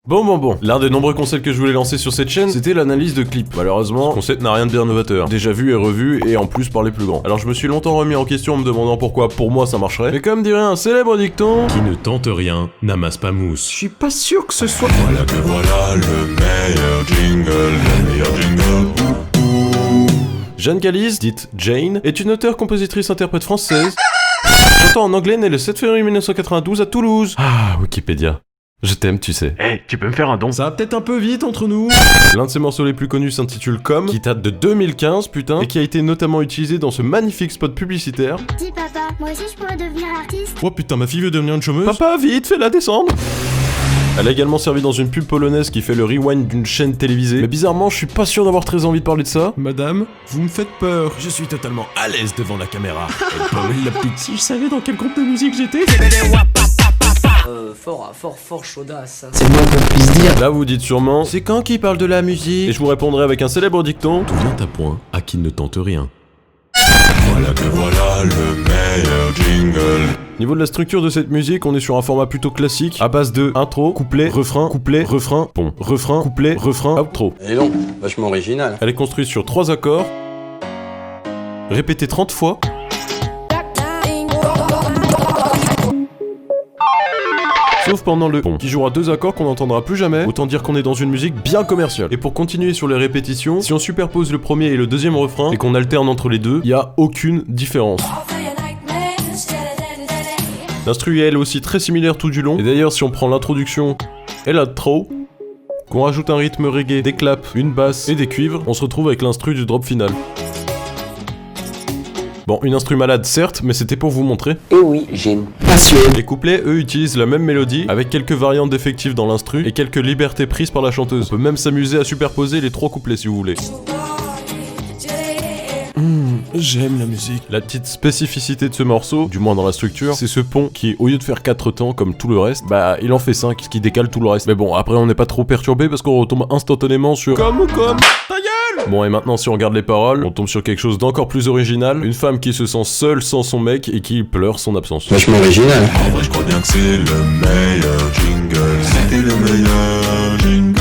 Bon. L'un des nombreux concepts que je voulais lancer sur cette chaîne, c'était l'analyse de clips. Malheureusement, ce concept n'a rien de bien novateur. Déjà vu et revu, et en plus par les plus grands. Alors je me suis longtemps remis en question en me demandant pourquoi pour moi ça marcherait. Mais comme dirait un célèbre dicton... Qui ne tente rien, n'amasse pas mousse. Je suis pas sûr que ce soit... Voilà que voilà le meilleur jingle. Jeanne Calise, dite Jane, est une auteure, compositrice, interprète française. Chantant en anglais, née le 7 février 1992 à Toulouse. Ah, Wikipédia. Je t'aime, tu sais. Hey, tu peux me faire un don? Ça va peut-être un peu vite entre nous. L'un de ses morceaux les plus connus s'intitule Comme, qui date de 2015, putain, et qui a été notamment utilisé dans ce magnifique spot publicitaire. Dis papa, moi aussi je pourrais devenir artiste. Oh putain, ma fille veut devenir une chômeuse. Papa, vite, fais-la descendre. Elle a également servi dans une pub polonaise qui fait le rewind d'une chaîne télévisée. Mais bizarrement, je suis pas sûr d'avoir très envie de parler de ça. Madame, vous me faites peur. Je suis totalement à l'aise devant la caméra. Si je savais dans quel groupe de musique j'étais. Fort chaudasse. C'est le moins qu'on puisse dire. Là, vous dites sûrement, c'est quand qui parle de la musique? Et je vous répondrai avec un célèbre dicton. Tout vient à point à qui ne tente rien. Voilà que voilà le meilleur jingle. Niveau de la structure de cette musique, on est sur un format plutôt classique, à base de intro, couplet, refrain, pont, refrain, couplet, refrain, outro. Et non, vachement original. Elle est construite sur 3 accords, répétés 30 fois, sauf pendant le pont, qui jouera 2 accords qu'on n'entendra plus jamais, autant dire qu'on est dans une musique bien commerciale. Et pour continuer sur les répétitions, si on superpose le premier et le deuxième refrain, et qu'on alterne entre les deux, il y a aucune différence. L'instru est elle aussi très similaire tout du long, et d'ailleurs si on prend l'introduction et l'outro, qu'on rajoute un rythme reggae, des claps, une basse et des cuivres, on se retrouve avec l'instru du drop final. Bon, une instru malade certes, mais c'était pour vous montrer. Et oui, j'ai une passion. Les couplets, eux, utilisent la même mélodie, avec quelques variantes d'effectifs dans l'instru, et quelques libertés prises par la chanteuse. On peut même s'amuser à superposer les 3 couplets si vous voulez. J'aime la musique. La petite spécificité de ce morceau, du moins dans la structure, c'est ce pont qui, au lieu de faire 4 temps comme tout le reste, bah il en fait 5, ce qui décale tout le reste. Mais bon, après on n'est pas trop perturbé parce qu'on retombe instantanément sur Comme ou comme. Ta gueule. Bon, et maintenant si on regarde les paroles, on tombe sur quelque chose d'encore plus original, une femme qui se sent seule sans son mec et qui pleure son absence. Vachement original. En vrai, je crois bien que c'est le meilleur jingle. C'était le meilleur jingle.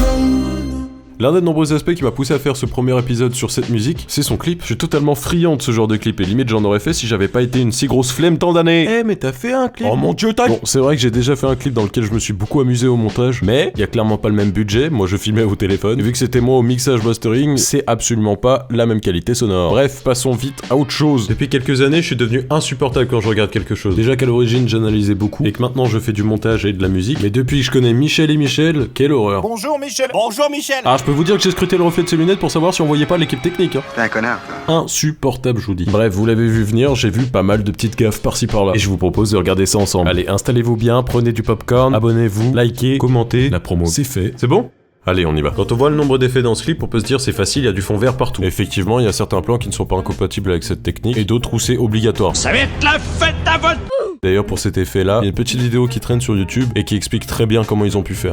L'un des nombreux aspects qui m'a poussé à faire ce premier épisode sur cette musique, c'est son clip. Je suis totalement friand de ce genre de clip et limite j'en aurais fait si j'avais pas été une si grosse flemme tant d'années. Eh mais t'as fait un clip? Oh mon dieu, t'as... Bon, c'est vrai que j'ai déjà fait un clip dans lequel je me suis beaucoup amusé au montage, mais y a clairement pas le même budget, moi je filmais au téléphone, et vu que c'était moi au mixage mastering, c'est absolument pas la même qualité sonore. Bref, passons vite à autre chose. Depuis quelques années, je suis devenu insupportable quand je regarde quelque chose. Déjà qu'à l'origine j'analysais beaucoup, et que maintenant je fais du montage et de la musique, mais depuis que je connais Michel et Michel, quelle horreur. Bonjour Michel. Bonjour Michel. Ah, je peux vous dire que j'ai scruté le reflet de ses lunettes pour savoir si on voyait pas l'équipe technique, hein. T'es un connard, toi. Insupportable, je vous dis. Bref, vous l'avez vu venir, j'ai vu pas mal de petites gaffes par-ci par-là. Et je vous propose de regarder ça ensemble. Allez, installez-vous bien, prenez du popcorn, abonnez-vous, likez, commentez. La promo, c'est fait. C'est bon? Allez, on y va. Quand on voit le nombre d'effets dans ce clip, on peut se dire c'est facile, il y a du fond vert partout. Effectivement, il y a certains plans qui ne sont pas incompatibles avec cette technique, et d'autres où c'est obligatoire. Ça va être la fête à votre... D'ailleurs, pour cet effet-là, il y a une petite vidéo qui traîne sur YouTube et qui explique très bien comment ils ont pu faire.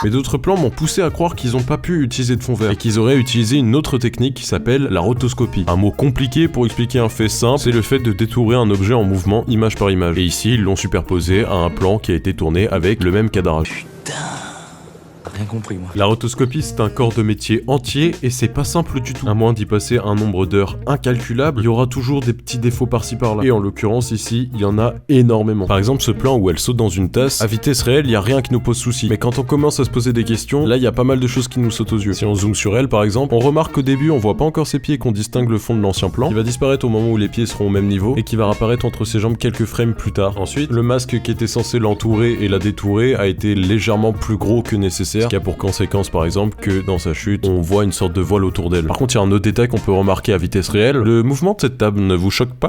Mais d'autres plans m'ont poussé à croire qu'ils ont pas pu utiliser de fond vert et qu'ils auraient utilisé une autre technique qui s'appelle la rotoscopie. Un mot compliqué pour expliquer un fait simple, c'est le fait de détourer un objet en mouvement image par image. Et ici, ils l'ont superposé à un plan qui a été tourné avec le même cadrage. Rien compris, moi. La rotoscopie, c'est un corps de métier entier et c'est pas simple du tout. À moins d'y passer un nombre d'heures incalculable, il y aura toujours des petits défauts par-ci par-là. Et en l'occurrence ici, il y en a énormément. Par exemple, ce plan où elle saute dans une tasse, à vitesse réelle, il y a rien qui nous pose souci. Mais quand on commence à se poser des questions, là, il y a pas mal de choses qui nous sautent aux yeux. Si on zoome sur elle, par exemple, on remarque qu'au début, on voit pas encore ses pieds et qu'on distingue le fond de l'ancien plan, qui va disparaître au moment où les pieds seront au même niveau et qui va réapparaître entre ses jambes quelques frames plus tard. Ensuite, le masque qui était censé l'entourer et la détourer a été légèrement plus gros que nécessaire, ce qui a pour conséquence par exemple que dans sa chute, on voit une sorte de voile autour d'elle. Par contre, il y a un autre détail qu'on peut remarquer à vitesse réelle. Le mouvement de cette table ne vous choque pas?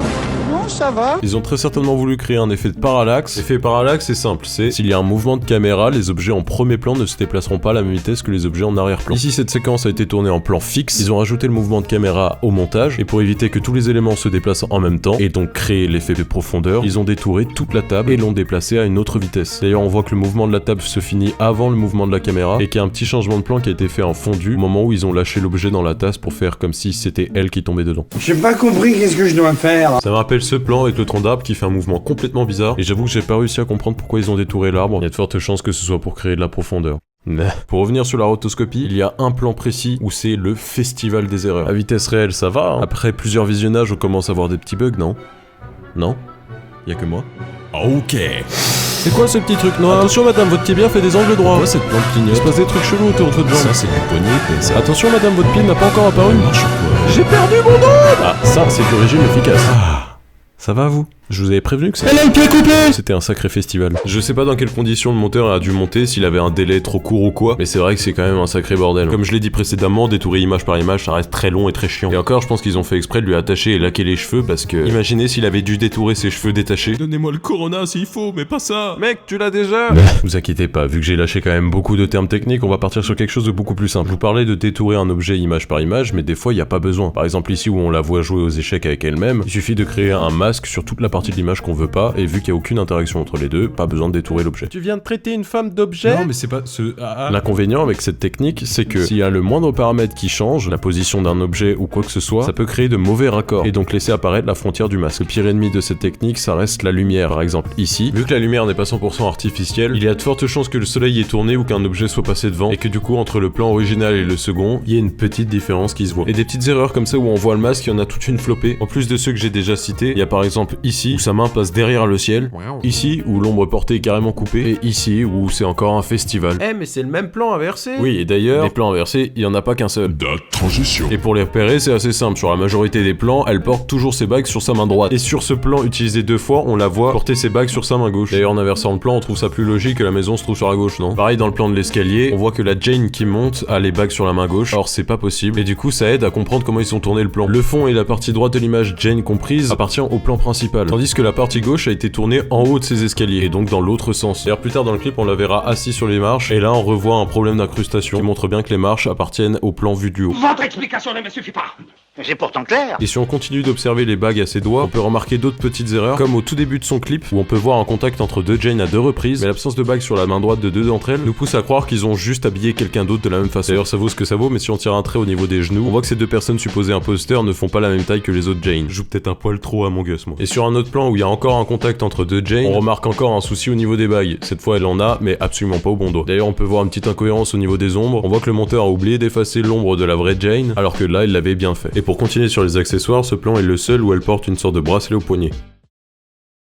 Non, ça va. Ils ont très certainement voulu créer un effet de parallaxe. L'effet parallaxe, c'est simple, c'est s'il y a un mouvement de caméra, les objets en premier plan ne se déplaceront pas à la même vitesse que les objets en arrière-plan. Ici, cette séquence a été tournée en plan fixe. Ils ont rajouté le mouvement de caméra au montage, et pour éviter que tous les éléments se déplacent en même temps, et donc créer l'effet de profondeur, ils ont détouré toute la table et l'ont déplacée à une autre vitesse. D'ailleurs, on voit que le mouvement de la table se finit avant le mouvement de la caméra, et qu'il y a un petit changement de plan qui a été fait en fondu au moment où ils ont lâché l'objet dans la tasse pour faire comme si c'était elle qui tombait dedans. J'ai pas compris qu'est-ce que je dois faire. Ça me rappelle ce plan avec le tronc d'arbre qui fait un mouvement complètement bizarre, et j'avoue que j'ai pas réussi à comprendre pourquoi ils ont détouré l'arbre. Il y a de fortes chances que ce soit pour créer de la profondeur. Mais pour revenir sur la rotoscopie, il y a un plan précis où c'est le festival des erreurs. À vitesse réelle, ça va, hein. Après plusieurs visionnages, on commence à avoir des petits bugs, non? Non? Y'a que moi? Ok. C'est quoi ce petit truc noir? Attention madame, votre tibia fait des angles droits. Quoi cette plante Il clignote? se passe des trucs chelous autour de votre jambe. Ça c'est du poignet, ça. Attention madame, votre pied n'a pas encore apparu. Marche quoi? J'ai perdu mon dos! Ah, ça c'est du régime efficace. Ça va vous? Je vous avais prévenu que c'était un sacré festival. Je sais pas dans quelles conditions le monteur a dû monter, s'il avait un délai trop court ou quoi, mais c'est vrai que c'est quand même un sacré bordel. Comme je l'ai dit précédemment, détourer image par image, ça reste très long et très chiant. Et encore, je pense qu'ils ont fait exprès de lui attacher et laquer les cheveux parce que... Imaginez s'il avait dû détourer ses cheveux détachés. Donnez-moi le corona s'il faut, mais pas ça. Mec, tu l'as déjà? Vous inquiétez pas, vu que j'ai lâché quand même beaucoup de termes techniques, on va partir sur quelque chose de beaucoup plus simple. Je vous parlais de détourer un objet image par image, mais des fois il y a pas besoin. Par exemple ici où on la voit jouer aux échecs avec elle-même, il suffit de créer un masque sur toute la partie de l'image qu'on veut pas, et vu qu'il y a aucune interaction entre les deux, pas besoin de détourer l'objet. Tu viens de traiter une femme d'objet? Non mais c'est pas ce... L'inconvénient avec cette technique, c'est que s'il y a le moindre paramètre qui change, la position d'un objet ou quoi que ce soit, ça peut créer de mauvais raccords, et donc laisser apparaître la frontière du masque. Le pire ennemi de cette technique, ça reste la lumière. Par exemple ici, vu que la lumière n'est pas 100% artificielle, il y a de fortes chances que le soleil ait tourné ou qu'un objet soit passé devant, et que du coup entre le plan original et le second, il y ait une petite différence qui se voit. Et des petites erreurs comme ça où on voit le masque, il y en a toute une flopée. En plus de ceux que j'ai déjà cités, il y a par exemple ici, où sa main passe derrière le ciel, ici, où l'ombre portée est carrément coupée, et ici, où c'est encore un festival. Eh mais c'est le même plan inversé. Oui, et d'ailleurs, les plans inversés, il y en a pas qu'un seul. Date transition. Et pour les repérer, c'est assez simple. Sur la majorité des plans, elle porte toujours ses bagues sur sa main droite. Et sur ce plan utilisé 2 fois, on la voit porter ses bagues sur sa main gauche. D'ailleurs, en inversant le plan, on trouve ça plus logique que la maison se trouve sur la gauche, non? Pareil dans le plan de l'escalier, on voit que la Jane qui monte a les bagues sur la main gauche. Or, c'est pas possible. Et du coup, ça aide à comprendre comment ils ont tourné le plan. Le fond et la partie droite de l'image, Jane comprise, appartient au plan principal. Tandis que la partie gauche a été tournée en haut de ses escaliers, et donc dans l'autre sens. D'ailleurs, plus tard dans le clip, on la verra assis sur les marches, et là, on revoit un problème d'incrustation qui montre bien que les marches appartiennent au plan vu du haut. Votre explication ne me suffit pas. C'est pourtant clair. Et si on continue d'observer les bagues à ses doigts, on peut remarquer d'autres petites erreurs, comme au tout début de son clip, où on peut voir un contact entre 2 Jane à 2 reprises, mais l'absence de bague sur la main droite de 2 d'entre elles nous pousse à croire qu'ils ont juste habillé quelqu'un d'autre de la même façon. D'ailleurs, ça vaut ce que ça vaut, mais si on tire un trait au niveau des genoux, on voit que ces 2 personnes supposées imposteurs ne font pas la même taille que les autres Jane. Je joue peut-être un poil trop à mon Gus, moi. Et sur un autre plan où il y a encore un contact entre 2 Jane, on remarque encore un souci au niveau des bagues. Cette fois, elle en a, mais absolument pas au bon doigt. D'ailleurs, on peut voir une petite incohérence au niveau des ombres. On voit que le monteur a oublié d'effacer l'ombre de la vraie Jane, alors que là, il l'avait bien fait. Et pour continuer sur les accessoires, ce plan est le seul où elle porte une sorte de bracelet au poignet.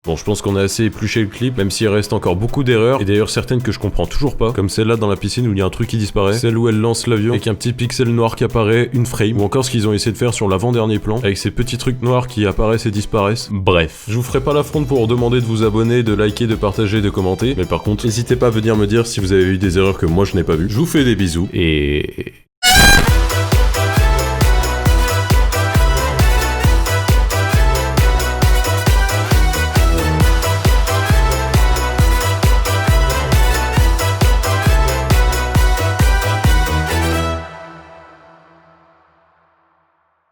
Bon, je pense qu'on a assez épluché le clip, même s'il reste encore beaucoup d'erreurs, et d'ailleurs certaines que je comprends toujours pas, comme celle-là dans la piscine où il y a un truc qui disparaît, celle où elle lance l'avion, avec un petit pixel noir qui apparaît, une frame, ou encore ce qu'ils ont essayé de faire sur l'avant-dernier plan, avec ces petits trucs noirs qui apparaissent et disparaissent. Bref, je vous ferai pas l'affront pour vous demander de vous abonner, de liker, de partager, de commenter, mais par contre, n'hésitez pas à venir me dire si vous avez eu des erreurs que moi je n'ai pas vues. Je vous fais des bisous, et...